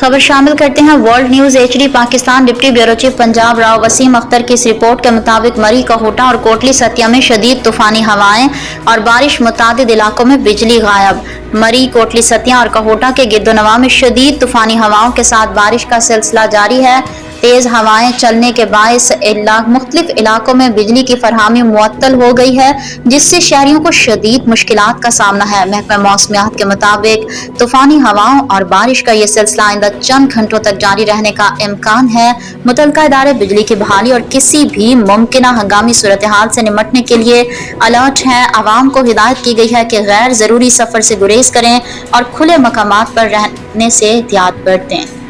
खबर शामिल करते हैं world news HD Pakistan. Deputy bureau chief Punjab Rao Waseem Akhtar की इस रिपोर्ट के मुताबिक मरी, कहोटा और कोटली सतिया में शदीद तूफानी हवाएं और बारिश, मुतादिद इलाकों में बिजली गायब। मरी, कोटली सतिया और कहोटा के गिरदोनवा में शदीद तूफानी हवाओं के साथ बारिश का सिलसिला जारी है। तेज हवाएं चलने के बायस मुख्तलिफ इलाकों में बिजली की फरहमी मुअत्तल हो गई है, जिससे शहरियों को शदीद मुश्किलात का सामना है। महकमा मौसमियात के मुताबिक तूफानी हवाओं और बारिश का ये सिलसिला आइंदा चंद घंटों तक जारी रहने का इम्कान है। मुतल्लिका इदारे बिजली की बहाली और किसी भी मुमकिन हंगामी सूरत हाल से निपटने के लिए अलर्ट हैं। आवाम को हिदायत की गई है कि गैर जरूरी सफर से गुरेज करें और खुले मकामात पर रहने से एहतियात बरतें।